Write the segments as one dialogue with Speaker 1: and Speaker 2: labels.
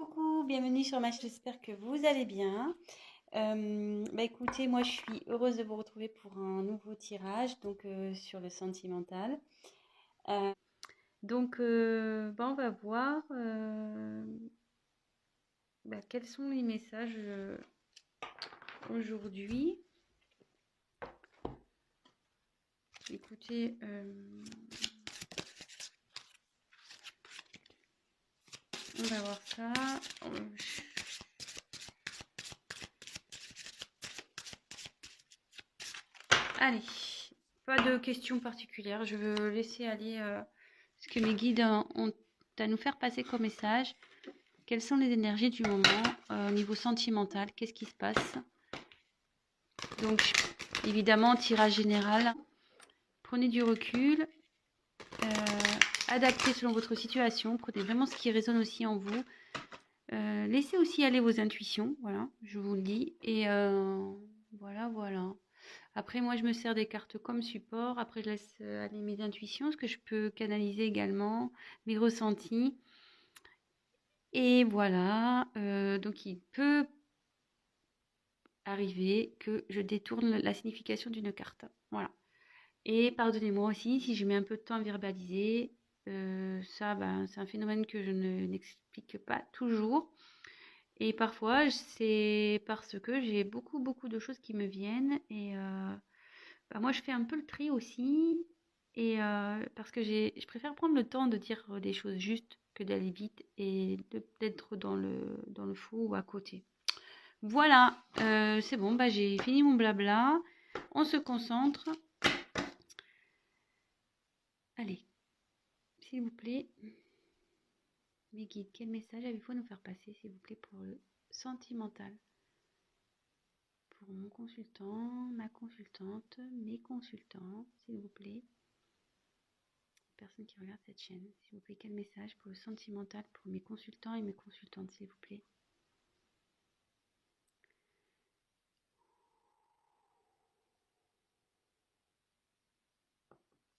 Speaker 1: Coucou, bienvenue sur ma chaîne, j'espère que vous allez bien. Écoutez, moi je suis heureuse de vous retrouver pour un nouveau tirage sur le sentimental. Euh, on va voir quels sont les messages aujourd'hui. Écoutez, on va voir ça. Allez, pas de questions particulières. Je veux laisser aller ce que mes guides ont à nous faire passer comme message. Quelles sont les énergies du moment au niveau sentimental? Qu'est-ce qui se passe? Donc, évidemment, tirage général. Prenez du recul. Adaptez selon votre situation. Prenez vraiment ce qui résonne aussi en vous. Laissez aussi aller vos intuitions. Voilà, je vous le dis. Et voilà. Après, moi, je me sers des cartes comme support. Après, je laisse aller mes intuitions, ce que je peux canaliser également, mes ressentis. Et voilà. Donc, il peut arriver que je détourne la signification d'une carte. Voilà. Et pardonnez-moi aussi si je mets un peu de temps à verbaliser. C'est un phénomène que je n'explique pas toujours. Et parfois, c'est parce que j'ai beaucoup de choses qui me viennent. Et moi, je fais un peu le tri aussi. Et parce que je préfère prendre le temps de dire des choses justes que d'aller vite et d'être dans le faux ou à côté. Voilà, c'est bon, j'ai fini mon blabla. On se concentre. Allez, s'il vous plaît, mes guides, quel message avez-vous à nous faire passer, s'il vous plaît, pour le sentimental? Pour mon consultant, ma consultante, mes consultants, s'il vous plaît. Personne qui regarde cette chaîne, s'il vous plaît, quel message pour le sentimental, pour mes consultants et mes consultantes, s'il vous plaît?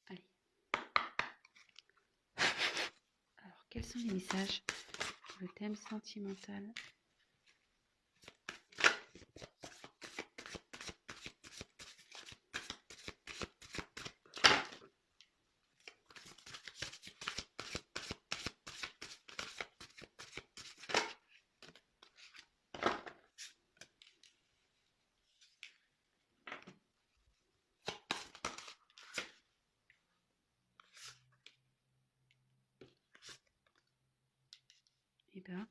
Speaker 1: Allez. Alors, quels sont les messages pour le thème sentimental? Eh bien,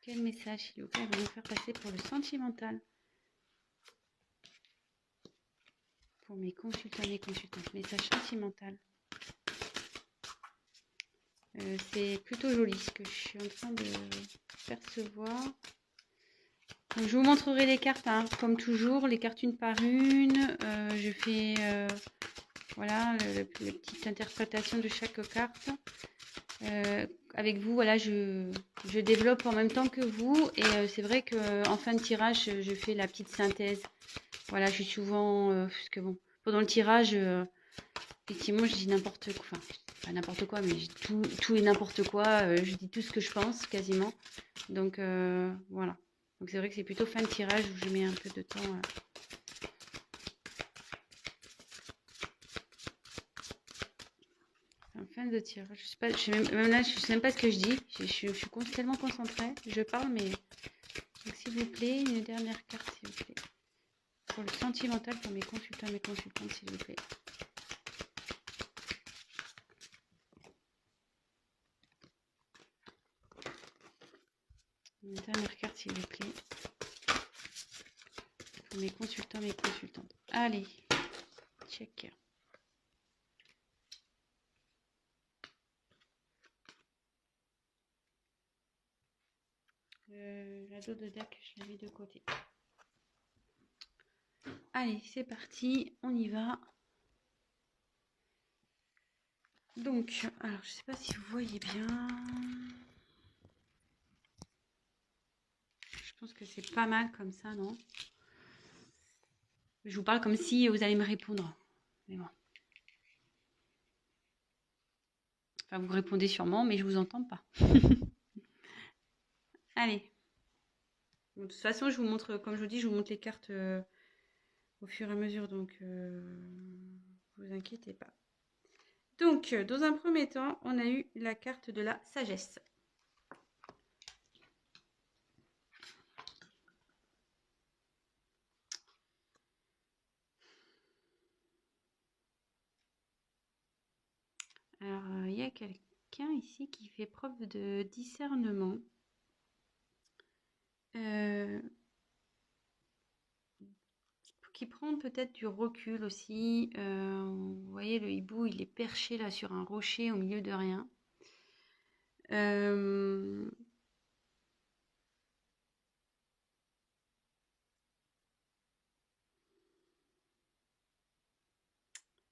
Speaker 1: quel message, s'il vous plaît, va nous faire passer pour le sentimental? Pour mes consultants et mes consultantes, message sentimental. C'est plutôt joli ce que je suis en train de percevoir. Donc, je vous montrerai les cartes, hein, comme toujours, les cartes une par une. Je fais voilà la petite interprétation de chaque carte. Avec vous, voilà, je développe en même temps que vous. Et c'est vrai qu'en fin de tirage, je fais la petite synthèse. Voilà, je suis souvent... parce que bon, pendant le tirage, effectivement, je dis n'importe quoi. Enfin, pas n'importe quoi, mais tout et n'importe quoi. Je dis tout ce que je pense, quasiment. Donc, voilà. Donc, c'est vrai que c'est plutôt fin de tirage où je mets un peu de temps. En fin de tirage. Je sais pas, même là, je sais même pas ce que je dis. Je suis tellement concentrée. Je parle, mais... Donc, s'il vous plaît, une dernière carte, s'il vous plaît. Pour le sentimental, pour mes consultants et mes consultantes, s'il vous plaît. Une dernière carte, s'il vous plaît. Pour mes consultants, mes consultantes. Allez, check. La dos de deck, je l'ai mis de côté. Allez, c'est parti, on y va. Donc, alors je sais pas si vous voyez bien. Je pense que c'est pas mal comme ça, non? Je vous parle comme si vous allez me répondre. Mais bon. Enfin, vous répondez sûrement, mais je vous entends pas. Allez. Bon, de toute façon, je vous montre, comme je vous dis, je vous montre les cartes au fur et à mesure, donc vous inquiétez pas. Donc, dans un premier temps, on a eu la carte de la sagesse. Alors, il y a quelqu'un ici qui fait preuve de discernement. Qui prend peut-être du recul aussi. Vous voyez, le hibou, il est perché là sur un rocher au milieu de rien.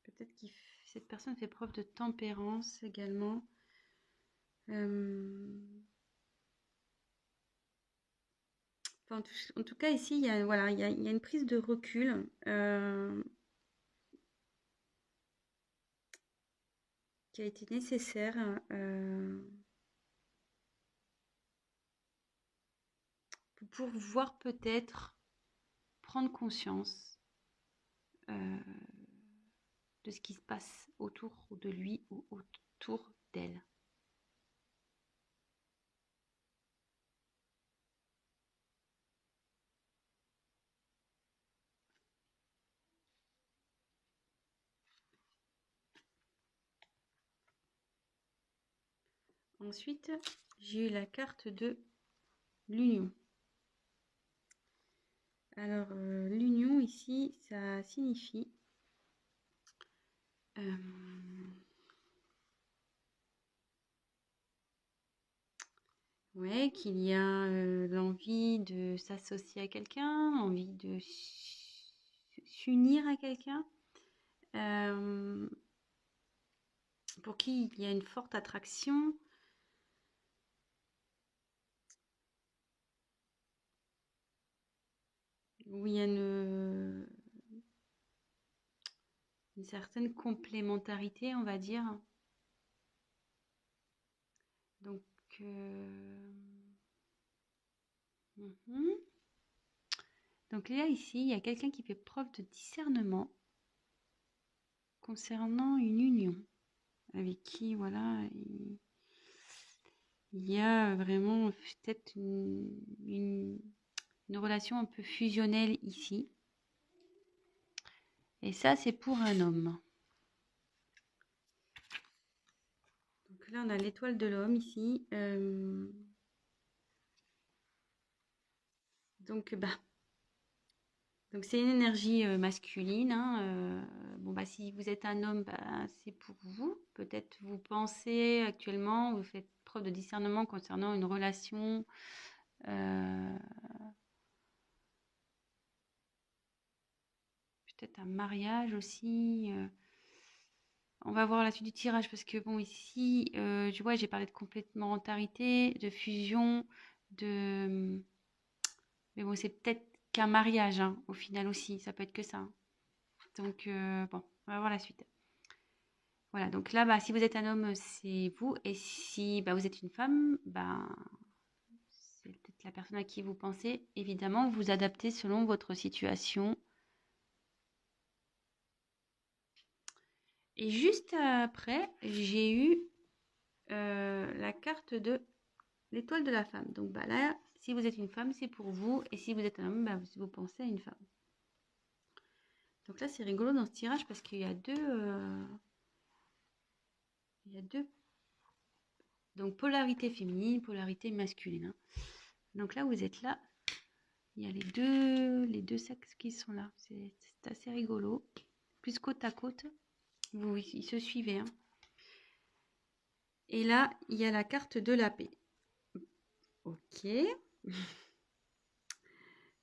Speaker 1: Peut-être que cette personne fait preuve de tempérance également. Enfin, en tout cas, ici, il y a, voilà, il y a une prise de recul qui a été nécessaire pour pouvoir peut-être prendre conscience de ce qui se passe autour de lui ou autour d'elle. Ensuite, j'ai eu la carte de l'union. Alors, l'union ici, ça signifie ouais, qu'il y a l'envie de s'associer à quelqu'un, envie de s'unir à quelqu'un, pour qui il y a une forte attraction. Où il y a une certaine complémentarité, on va dire. Donc, donc là, ici, il y a quelqu'un qui fait preuve de discernement concernant une union avec qui, voilà, il y a vraiment peut-être une relation un peu fusionnelle ici. Et ça, c'est pour un homme. Donc là, on a l'étoile de l'homme ici. Donc, c'est une énergie masculine. Hein, bon, si vous êtes un homme, c'est pour vous. Peut-être vous pensez actuellement, vous faites preuve de discernement concernant une relation. Peut-être un mariage aussi. On va voir la suite du tirage parce que bon ici, tu vois, j'ai parlé de complémentarité, de fusion, de... Mais bon, c'est peut-être qu'un mariage hein, au final aussi, ça peut être que ça. Hein. Donc bon, on va voir la suite. Voilà, donc là, si vous êtes un homme, c'est vous. Et si vous êtes une femme, c'est peut-être la personne à qui vous pensez. Évidemment, vous adaptez selon votre situation. Et juste après, j'ai eu la carte de l'étoile de la femme. Donc là, si vous êtes une femme, c'est pour vous. Et si vous êtes un homme, vous pensez à une femme. Donc là, c'est rigolo dans ce tirage parce qu'il y a deux... Donc polarité féminine, polarité masculine. Hein. Donc là, vous êtes là. Il y a les deux sexes qui sont là. C'est assez rigolo. Plus côte à côte. Ils se suivaient. Hein. Et là, il y a la carte de la paix. Ok.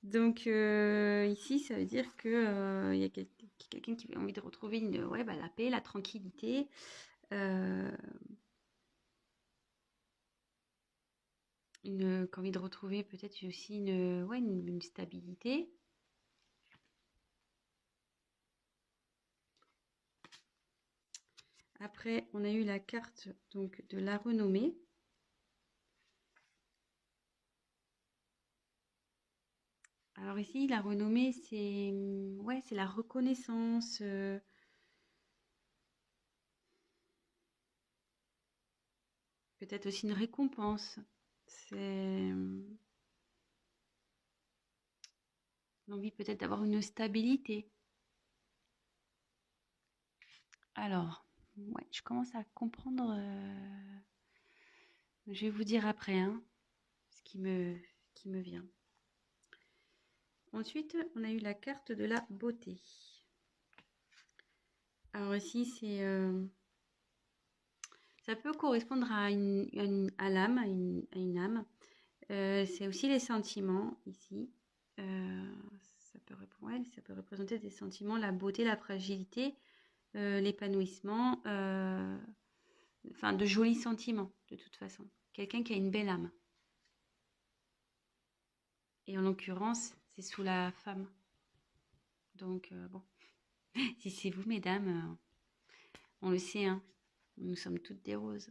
Speaker 1: Donc ici, ça veut dire que y a quelqu'un qui a envie de retrouver la paix, la tranquillité. Envie de retrouver peut-être aussi une stabilité. Après, on a eu la carte donc de la renommée. Alors ici, la renommée, c'est c'est la reconnaissance. Peut-être aussi une récompense. C'est l'envie peut-être d'avoir une stabilité. Alors, ouais, je commence à comprendre. Je vais vous dire après hein, ce qui me vient. Ensuite, on a eu la carte de la beauté. Alors ici, ça peut correspondre à l'âme, à une âme. C'est aussi les sentiments ici. Ça peut représenter des sentiments, la beauté, la fragilité, l'épanouissement, enfin de jolis sentiments de toute façon. Quelqu'un qui a une belle âme. Et en l'occurrence, c'est sous la femme. Donc bon, si c'est vous mesdames, on le sait, hein, nous sommes toutes des roses.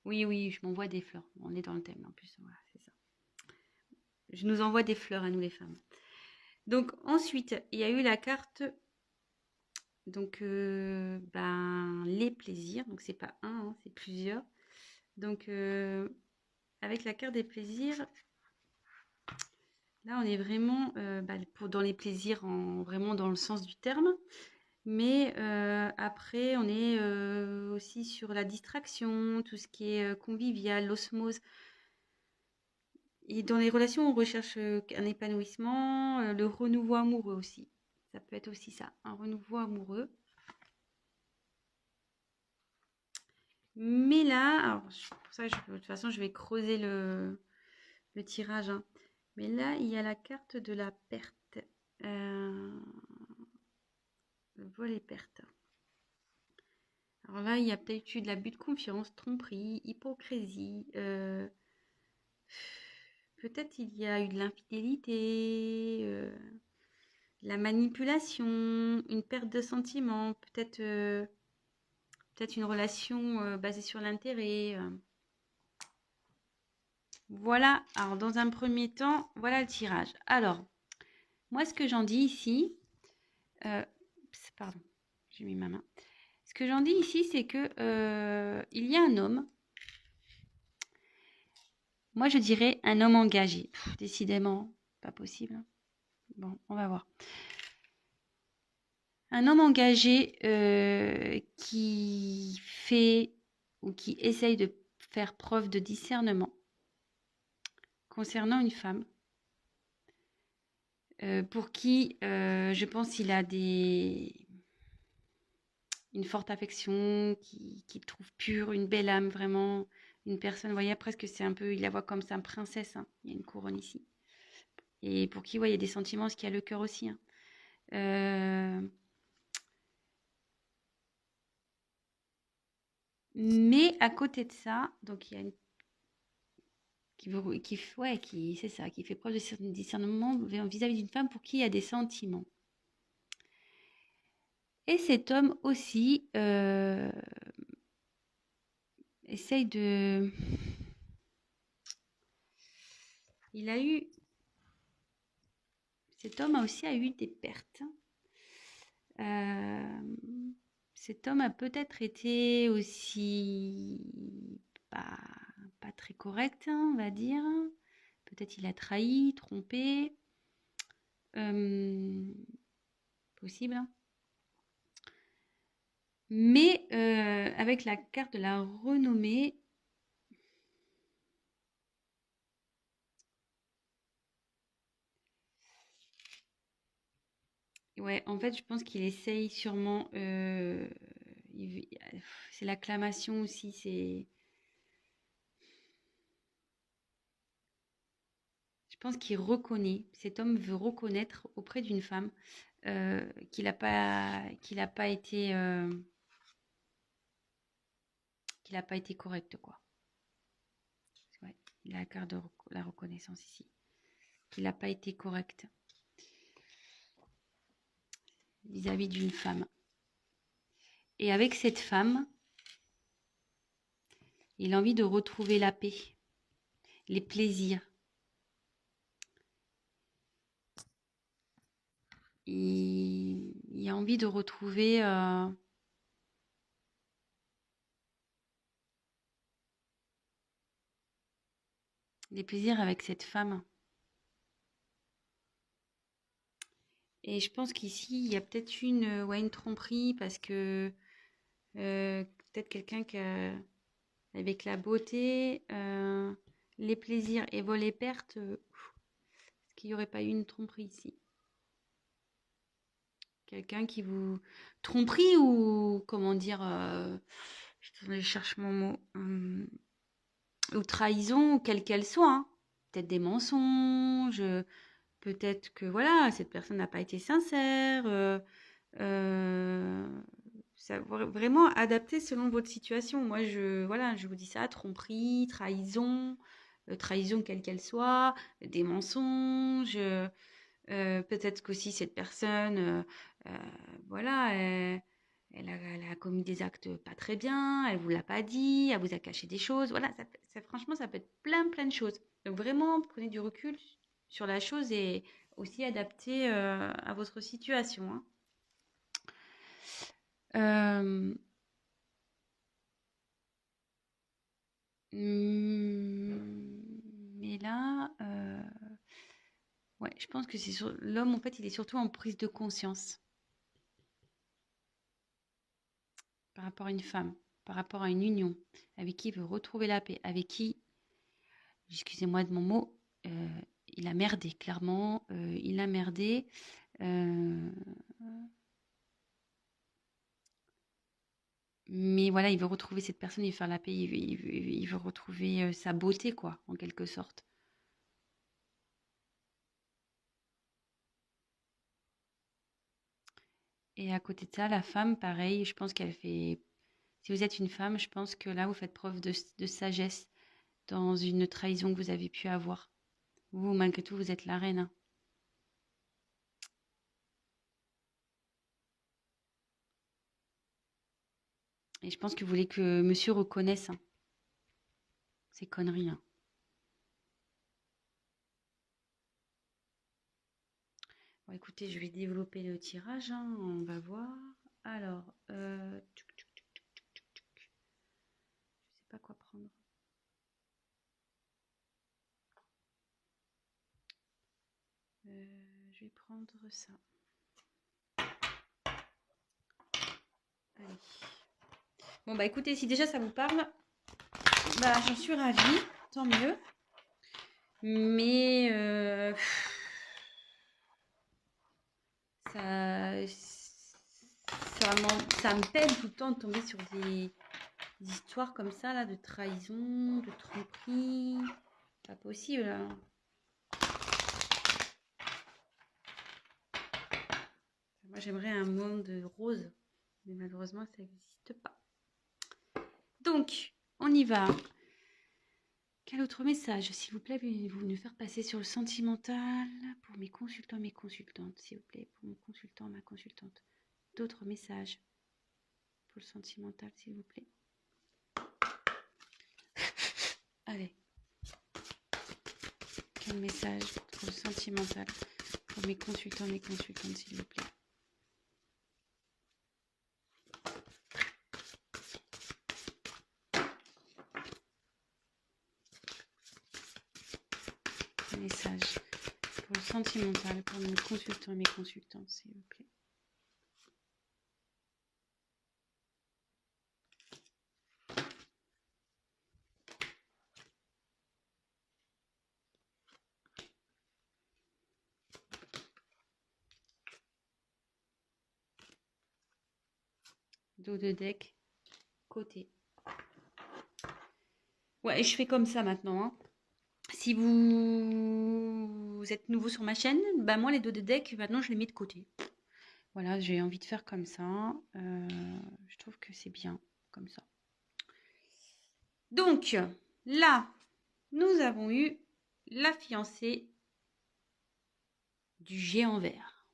Speaker 1: Oui, je m'envoie des fleurs. On est dans le thème en plus, voilà, c'est ça. Je nous envoie des fleurs à nous les femmes. Donc ensuite, il y a eu la carte, donc les plaisirs. Donc c'est pas un, hein, c'est plusieurs. Donc avec la carte des plaisirs, là on est vraiment dans les plaisirs, vraiment dans le sens du terme. Mais après, on est aussi sur la distraction, tout ce qui est convivial, l'osmose. Et dans les relations, on recherche un épanouissement, le renouveau amoureux aussi. Ça peut être aussi ça, un renouveau amoureux. Mais là, alors, pour ça, de toute façon, je vais creuser le tirage, hein. Mais là, il y a la carte de la perte. Le vol et perte. Alors là, il y a peut-être eu de l'abus de confiance, tromperie, hypocrisie. Peut-être il y a eu de l'infidélité, la manipulation, une perte de sentiments, peut-être une relation basée sur l'intérêt. Voilà, alors dans un premier temps, voilà le tirage. Alors, moi ce que j'en dis ici, pardon, j'ai mis ma main. Ce que j'en dis ici, c'est que il y a un homme. Moi, je dirais un homme engagé. Décidément, pas possible. Bon, on va voir. Un homme engagé qui fait ou qui essaye de faire preuve de discernement concernant une femme pour qui, je pense, il a une forte affection, qui trouve pure, une belle âme, vraiment, une personne, vous voyez, presque c'est un peu, il la voit comme sa princesse, hein. Il y a une couronne ici. Et pour qui, il y a des sentiments, parce qu'il y a le cœur aussi, hein. Mais à côté de ça, donc il y a une c'est ça, qui fait preuve de discernement vis-à-vis d'une femme pour qui il y a des sentiments. Et cet homme aussi essaye de... Cet homme a aussi eu des pertes. Cet homme a peut-être été aussi pas très correct, hein, on va dire. Peut-être il a trahi, trompé. Possible, hein. Mais avec la carte de la renommée, ouais, en fait, je pense qu'il essaye sûrement. C'est l'acclamation aussi. pense qu'il reconnaît, cet homme veut reconnaître auprès d'une femme qu'il n'a pas été correct, quoi. Ouais, il a la carte de la reconnaissance ici. Qu'il n'a pas été correct vis-à-vis d'une femme. Et avec cette femme, il a envie de retrouver la paix, les plaisirs. Il a envie de retrouver les plaisirs avec cette femme. Et je pense qu'ici, il y a peut-être une tromperie parce que peut-être quelqu'un qui a, avec la beauté, les plaisirs et les pertes, est-ce qu'il n'y aurait pas eu une tromperie ici? Quelqu'un qui vous... Tromperie ou, comment dire, je cherche mon mot, ou trahison, quelle qu'elle soit, hein. Peut-être des mensonges, peut-être que, voilà, cette personne n'a pas été sincère, ça, vraiment adapté selon votre situation. Moi, je vous dis ça, tromperie, trahison, trahison quelle qu'elle soit, des mensonges, peut-être qu'aussi cette personne, voilà, elle a commis des actes pas très bien, elle vous l'a pas dit, elle vous a caché des choses. Voilà, franchement, ça peut être plein de choses. Donc vraiment, prenez du recul sur la chose et aussi adapté à votre situation, hein. Mais là, ouais, je pense que c'est l'homme, en fait, il est surtout en prise de conscience par rapport à une femme, par rapport à une union, avec qui il veut retrouver la paix, avec qui, excusez-moi de mon mot, il a merdé, clairement, il a merdé. Mais voilà, il veut retrouver cette personne, il veut faire la paix, il veut retrouver sa beauté, quoi, en quelque sorte. Et à côté de ça, la femme, pareil, je pense qu'elle fait... Si vous êtes une femme, je pense que là, vous faites preuve de sagesse dans une trahison que vous avez pu avoir. Vous, malgré tout, vous êtes la reine, hein. Et je pense que vous voulez que monsieur reconnaisse, hein, ces conneries, hein. Bon, écoutez, je vais développer le tirage, hein, on va voir. Alors, je sais pas quoi prendre. Je vais prendre ça. Allez. Bon, bah écoutez, si déjà ça vous parle, bah j'en suis ravie, tant mieux. Mais ça me peine tout le temps de tomber sur des histoires comme ça, là, de trahison, de tromperie. Pas possible, hein. Moi, j'aimerais un monde rose, mais malheureusement, ça n'existe pas. Donc, on y va. Quel autre message, s'il vous plaît, voulez-vous nous faire passer sur le sentimental pour mes consultants, mes consultantes, s'il vous plaît, pour mon consultant, ma consultante. D'autres messages pour le sentimental, s'il vous plaît. Allez. Quel message pour le sentimental pour mes consultants, mes consultantes, s'il vous plaît. Message pour le sentimental pour mes consultants et mes consultantes, s'il vous plaît. Dos de deck, côté. Ouais, je fais comme ça maintenant, hein. Si vous êtes nouveau sur ma chaîne, bah moi les dos de deck, maintenant je les mets de côté. Voilà, j'ai envie de faire comme ça. Je trouve que c'est bien comme ça. Donc là, nous avons eu la fiancée du géant vert.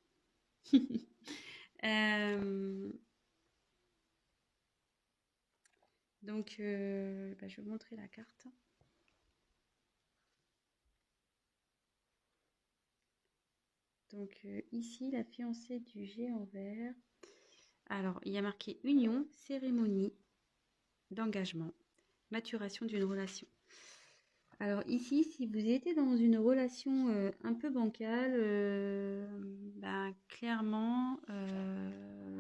Speaker 1: Donc, je vais vous montrer la carte. Donc, ici, la fiancée du géant vert. Alors, il y a marqué union, cérémonie d'engagement, maturation d'une relation. Alors ici, si vous étiez dans une relation un peu bancale, clairement,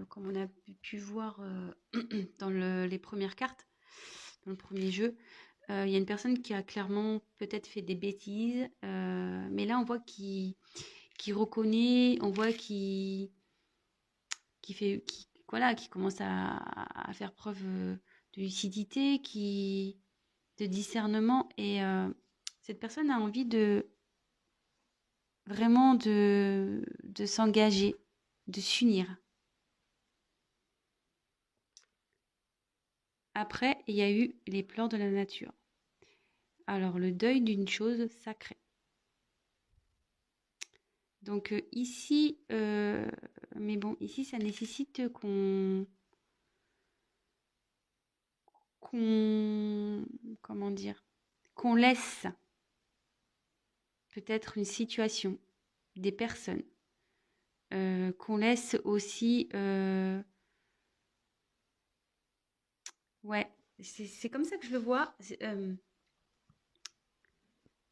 Speaker 1: comme on a pu voir dans les premières cartes, dans le premier jeu, il y a une personne qui a clairement peut-être fait des bêtises, mais là on voit qu'il reconnaît, on voit qu'il voilà, qui commence à faire preuve de lucidité, de discernement, et cette personne a envie vraiment de s'engager, de s'unir. Après, il y a eu les pleurs de la nature. Alors, le deuil d'une chose sacrée. Donc ici, mais bon, ici, ça nécessite comment dire, qu'on laisse peut-être une situation, des personnes, qu'on laisse aussi, ouais, c'est comme ça que je le vois.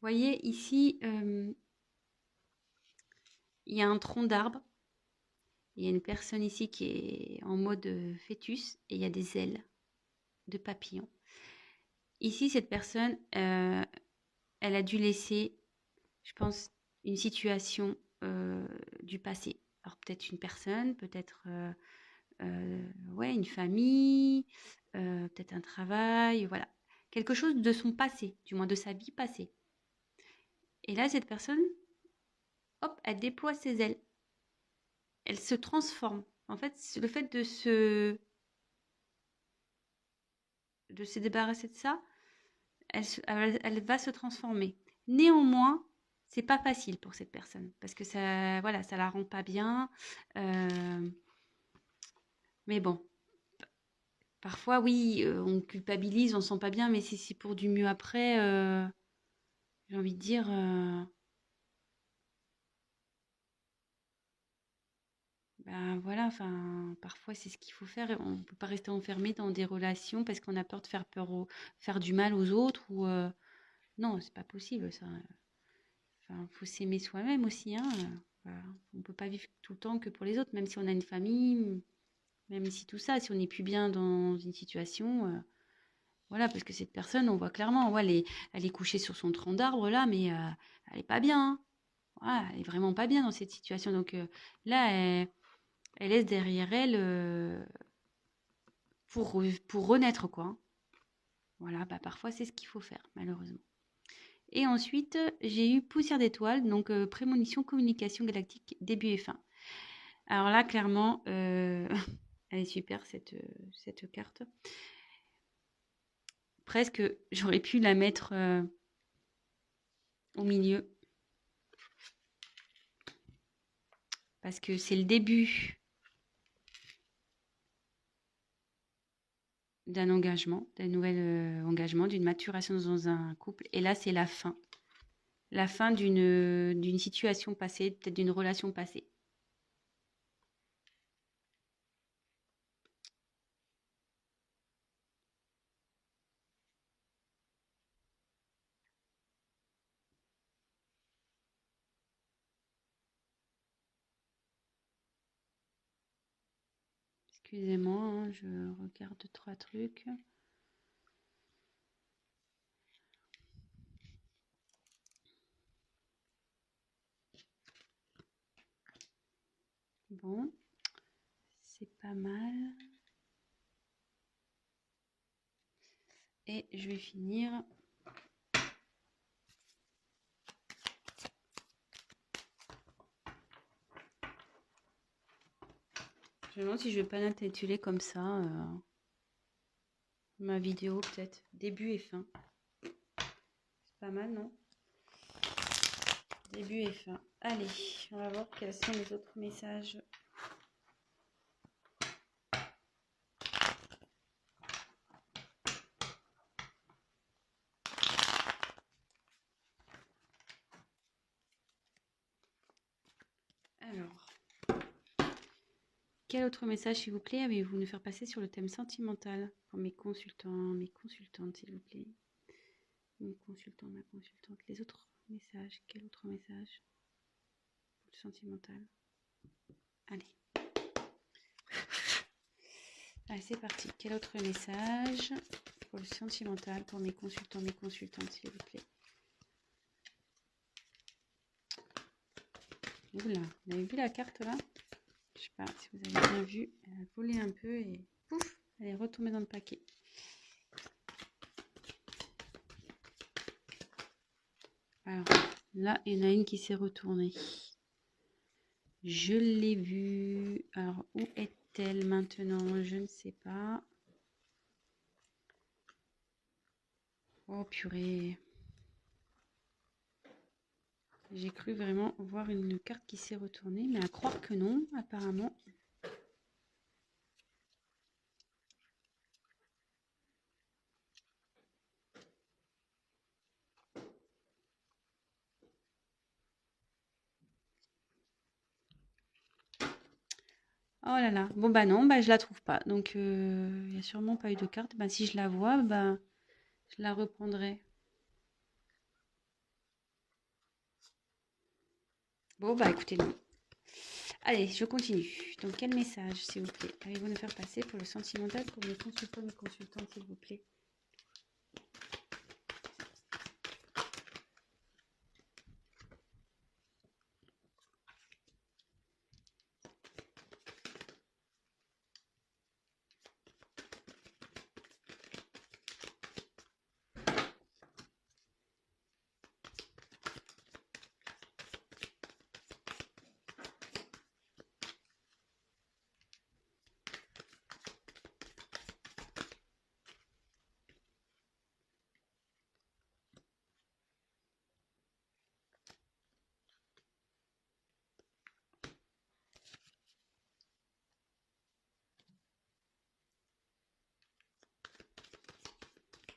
Speaker 1: Voyez ici, il y a un tronc d'arbre. Il y a une personne ici qui est en mode fœtus et il y a des ailes de papillon. Ici, cette personne, elle a dû laisser, je pense, une situation du passé. Alors peut-être une personne, peut-être ouais, une famille, peut-être un travail, voilà. Quelque chose de son passé, du moins de sa vie passée. Et là, cette personne, hop, elle déploie ses ailes. Elle se transforme. En fait, le fait de se débarrasser de ça, elle va se transformer. Néanmoins, c'est pas facile pour cette personne parce que ça, voilà, ça la rend pas bien. Mais bon, parfois, oui, on culpabilise, on se sent pas bien, mais si c'est pour du mieux après, j'ai envie de dire, ben voilà, enfin, parfois c'est ce qu'il faut faire. On peut pas rester enfermé dans des relations parce qu'on a peur de faire du mal aux autres ou non, c'est pas possible ça. Enfin, faut s'aimer soi-même aussi, hein. Voilà. On peut pas vivre tout le temps que pour les autres, même si on a une famille, même si tout ça, si on n'est plus bien dans une situation, voilà, parce que cette personne, on voit clairement, ouais, elle est couchée sur son tronc d'arbre là, mais elle est pas bien, hein. Voilà, elle est vraiment pas bien dans cette situation. Donc là, elle laisse derrière elle pour renaître, quoi, hein. Voilà, bah parfois c'est ce qu'il faut faire, malheureusement. Et ensuite, j'ai eu Poussière d'étoiles, donc prémonition, communication galactique, début et fin. Alors là, clairement, elle est super cette carte. Presque, j'aurais pu la mettre au milieu. Parce que c'est le début d'un engagement, d'un nouvel engagement, d'une maturation dans un couple. Et là, c'est la fin. La fin d'une situation passée, peut-être d'une relation passée. Excusez-moi, hein, je regarde 3 trucs. Bon, c'est pas mal. Et je vais finir Je me demande si je vais pas l'intituler comme ça. Ma vidéo peut-être. Début et fin. C'est pas mal, non? Début et fin. Allez, on va voir quels sont les autres messages. Alors, quel autre message, s'il vous plaît, avez-vous nous faire passer sur le thème sentimental pour mes consultants, mes consultantes, s'il vous plaît? Mon consultant, ma consultante. Les autres messages, quel autre message pour le sentimental? Allez. Allez, c'est parti. Quel autre message pour le sentimental pour mes consultants, mes consultantes, s'il vous plaît? Oula, vous avez vu la carte là? Je sais pas si vous avez bien vu. Elle a volé un peu et pouf, elle est retombée dans le paquet. Alors là, il y en a une qui s'est retournée. Je l'ai vue. Alors, où est-elle maintenant? Je ne sais pas. Oh purée. J'ai cru vraiment voir une carte qui s'est retournée, mais à croire que non, apparemment. Oh là là. Bon bah non, bah je la trouve pas. Donc il n'y a sûrement pas eu de carte. Bah si je la vois, bah je la reprendrai. Bon bah écoutez, non. Allez, je continue. Donc quel message, s'il vous plaît, allez-vous nous faire passer pour le sentimental pour mes consultants et consultantes, s'il vous plaît?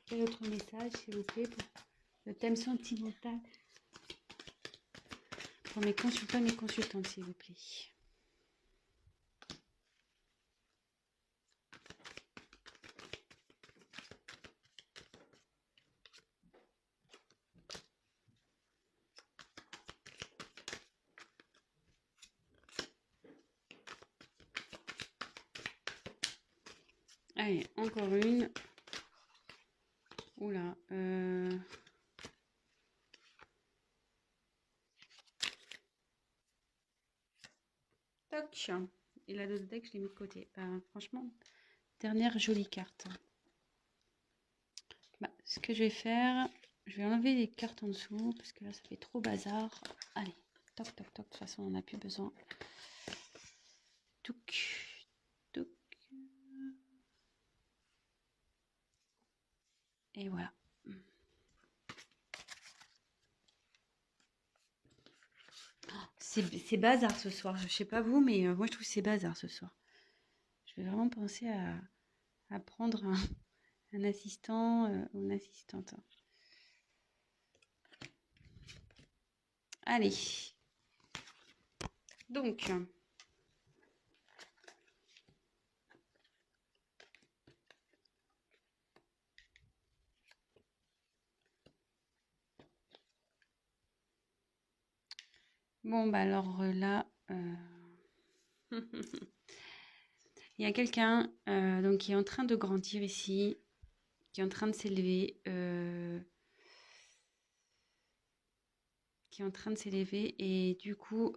Speaker 1: Quel autre message, s'il vous plaît, pour le thème sentimental pour mes consultants et mes consultantes, s'il vous plaît? Allez, encore une. Oula. Toc. Et la dose deck, je l'ai mis de côté. Franchement, dernière jolie carte. Bah, ce que je vais faire, je vais enlever les cartes en dessous parce que là, ça fait trop bazar. Allez, toc, toc, toc. De toute façon, on n'a plus besoin. Touc, touc. Et voilà. C'est bazar ce soir. Je sais pas vous, mais moi je trouve que c'est bazar ce soir. Je vais vraiment penser à prendre un assistant ou une assistante. Allez. Donc. Bon, bah alors là. Il y a quelqu'un donc qui est en train de grandir ici, qui est en train de s'élever, et du coup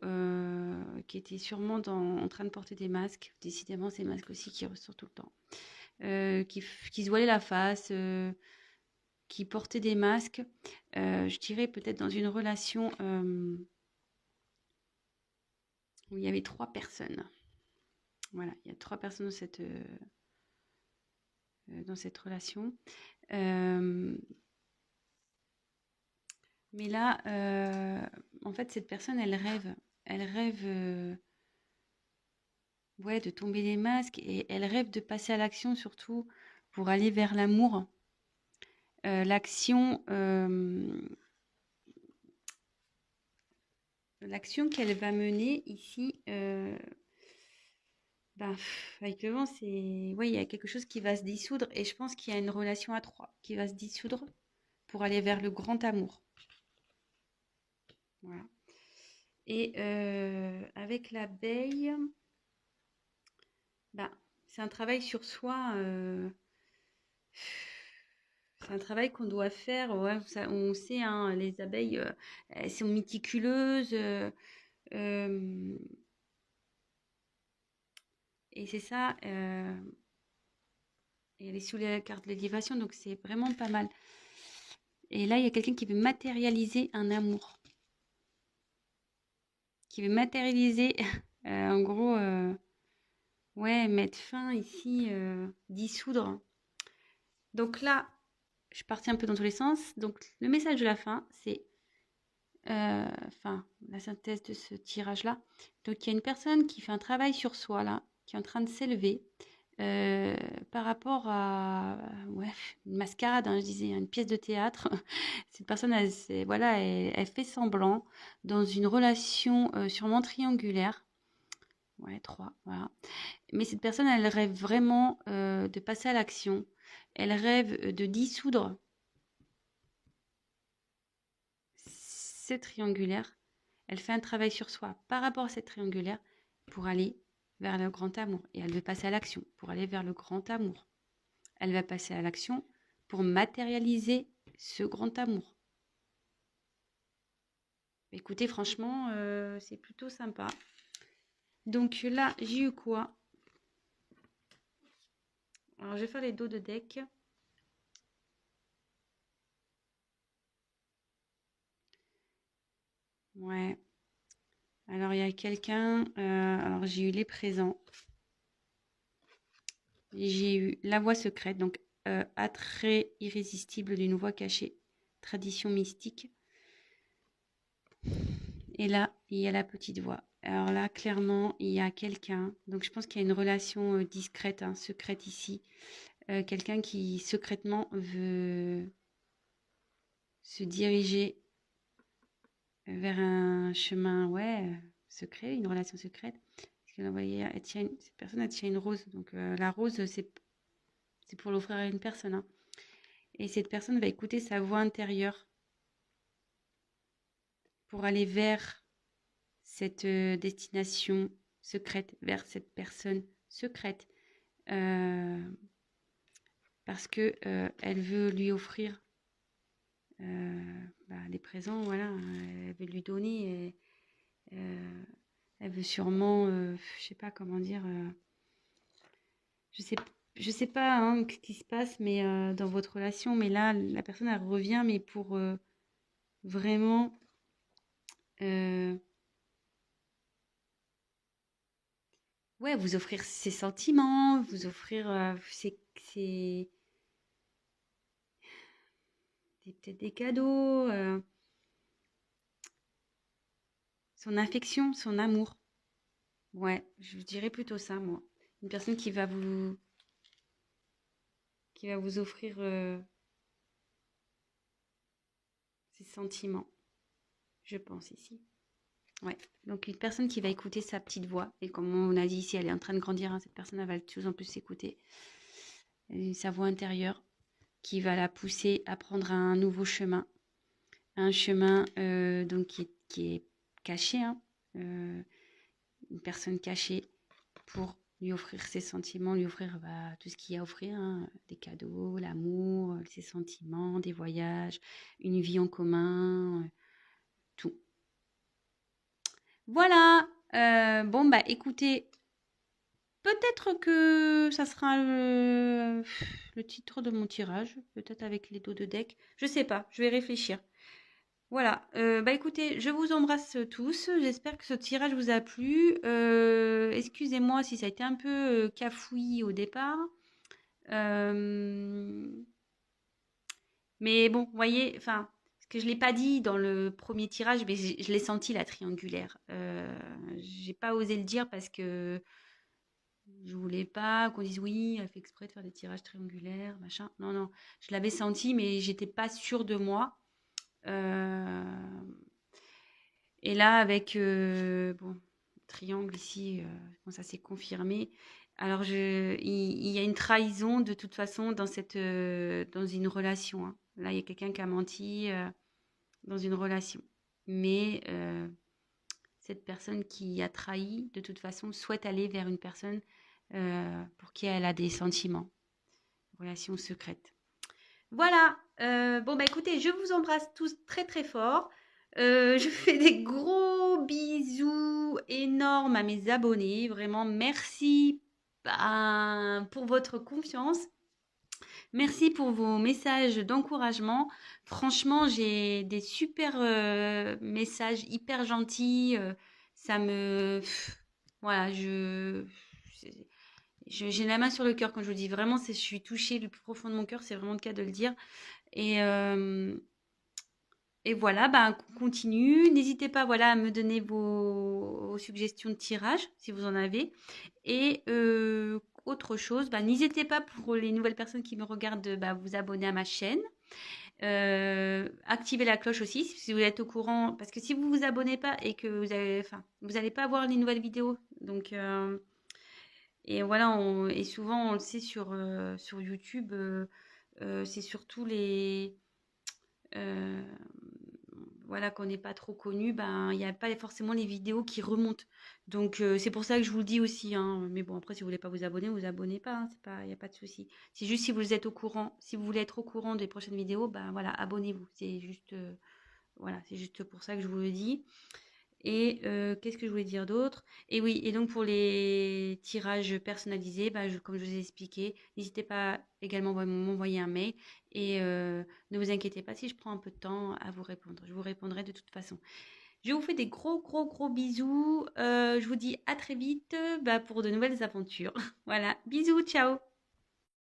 Speaker 1: qui était sûrement en train de porter des masques. Décidément, ces masques aussi qui ressortent tout le temps. Qui se voilait la face, qui portait des masques. Je dirais peut-être dans une relation où il y avait 3 personnes. Voilà, il y a 3 personnes dans cette relation. Mais là, en fait, cette personne, elle rêve. Elle rêve ouais, de tomber les masques et elle rêve de passer à l'action surtout pour aller vers l'amour. L'action qu'elle va mener ici, avec le vent, c'est... Oui, il y a quelque chose qui va se dissoudre et je pense qu'il y a une relation à 3 qui va se dissoudre pour aller vers le grand amour. Voilà. Et avec l'abeille, bah, c'est un travail sur soi. C'est un travail qu'on doit faire. Ouais, on sait, hein, les abeilles, elles sont méticuleuses. Euh, et c'est ça. Et elle est sous la carte de l'élévation, donc c'est vraiment pas mal. Et là, il y a quelqu'un qui veut matérialiser un amour. Qui veut matérialiser, en gros, ouais, mettre fin ici, dissoudre. Donc là, je suis partie un peu dans tous les sens. Donc le message de la fin, c'est la synthèse de ce tirage-là. Donc il y a une personne qui fait un travail sur soi là, qui est en train de s'élever par rapport à ouais, une mascarade, hein, je disais, une pièce de théâtre. Cette personne, elle fait semblant dans une relation sûrement triangulaire. Ouais, 3, voilà. Mais cette personne, elle rêve vraiment de passer à l'action. Elle rêve de dissoudre cette triangulaire. Elle fait un travail sur soi par rapport à cette triangulaire pour aller vers le grand amour. Et elle veut passer à l'action pour aller vers le grand amour. Elle va passer à l'action pour matérialiser ce grand amour. Écoutez, franchement, c'est plutôt sympa. Donc là, j'ai eu quoi? Alors, je vais faire les dos de deck. Ouais. Alors, il y a quelqu'un... alors, j'ai eu les présents. J'ai eu la voix secrète, donc attrait irrésistible d'une voix cachée, tradition mystique. Et là, il y a la petite voix. Alors là, clairement, il y a quelqu'un. Donc, je pense qu'il y a une relation discrète, hein, secrète ici. Quelqu'un qui secrètement veut se diriger vers un chemin, ouais, secret, une relation secrète. Parce qu'elle envoyait, cette personne, elle tient une rose. Donc, la rose, c'est pour l'offrir à une personne, hein. Et cette personne va écouter sa voix intérieure pour aller vers cette destination secrète, vers cette personne secrète. Parce que elle veut lui offrir des présents, voilà, elle veut lui donner, et, elle veut sûrement, je sais pas comment dire, je sais, je sais pas hein, ce qui se passe, mais dans votre relation, mais là, la personne elle revient, mais pour vraiment ouais, vous offrir ses sentiments, vous offrir peut-être des cadeaux, son affection, son amour. Ouais, je dirais plutôt ça, moi. Une personne qui va vous offrir ses sentiments, je pense ici. Ouais, donc une personne qui va écouter sa petite voix. Et comme on a dit ici, elle est en train de grandir, hein, cette personne elle va de plus en plus s'écouter. Sa voix intérieure qui va la pousser à prendre un nouveau chemin. Un chemin donc qui est caché, hein, une personne cachée pour lui offrir ses sentiments, lui offrir tout ce qu'il y a à offrir, hein, des cadeaux, l'amour, ses sentiments, des voyages, une vie en commun, tout. Voilà. Bon, bah écoutez, peut-être que ça sera le titre de mon tirage, peut-être avec les dos de deck. Je sais pas, je vais réfléchir. Voilà, bah écoutez, je vous embrasse tous. J'espère que ce tirage vous a plu. Excusez-moi si ça a été un peu cafouillis au départ. Euh, mais bon, vous voyez, enfin, ce que je ne l'ai pas dit dans le premier tirage, mais je l'ai senti la triangulaire. J'ai pas osé le dire parce que je voulais pas qu'on dise oui, elle fait exprès de faire des tirages triangulaires, machin. Non, non, je l'avais senti, mais j'étais pas sûre de moi. Euh, Et là, avec bon, triangle ici, bon, ça s'est confirmé. Alors, il y a une trahison de toute façon dans une relation, hein. Là, il y a quelqu'un qui a menti dans une relation. Mais cette personne qui a trahi, de toute façon, souhaite aller vers une personne pour qui elle a des sentiments, relation secrète. Voilà. Bon, bah écoutez, je vous embrasse tous très très fort. Je fais des gros bisous énormes à mes abonnés. Vraiment, merci pour votre confiance. Merci pour vos messages d'encouragement. Franchement, j'ai des super messages hyper gentils. Ça me... Voilà, j'ai la main sur le cœur quand je vous dis vraiment, je suis touchée du plus profond de mon cœur. C'est vraiment le cas de le dire. Et, euh, et voilà, bah, on continue. N'hésitez pas voilà, à me donner vos suggestions de tirage, si vous en avez. Et autre chose, bah, n'hésitez pas pour les nouvelles personnes qui me regardent, bah, vous abonner à ma chaîne. Activez la cloche aussi si vous êtes au courant. Parce que si vous vous abonnez pas et que vous n'allez pas voir les nouvelles vidéos. Donc, et voilà, et souvent on le sait sur YouTube, c'est surtout euh, voilà, qu'on n'est pas trop connu, ben il n'y a pas forcément les vidéos qui remontent. Donc c'est pour ça que je vous le dis aussi, hein. Mais bon, après, si vous voulez pas vous abonnez pas, hein. C'est pas, il n'y a pas de souci. C'est juste si vous êtes au courant, si vous voulez être au courant des prochaines vidéos, ben voilà, abonnez-vous. C'est juste, voilà, c'est juste pour ça que je vous le dis. Et qu'est-ce que je voulais dire d'autre? Et oui, et donc pour les tirages personnalisés, bah, comme je vous ai expliqué, n'hésitez pas également à m'envoyer un mail et ne vous inquiétez pas si je prends un peu de temps à vous répondre. Je vous répondrai de toute façon. Je vous fais des gros, gros, gros bisous. Je vous dis à très vite bah, pour de nouvelles aventures. Voilà, bisous, ciao!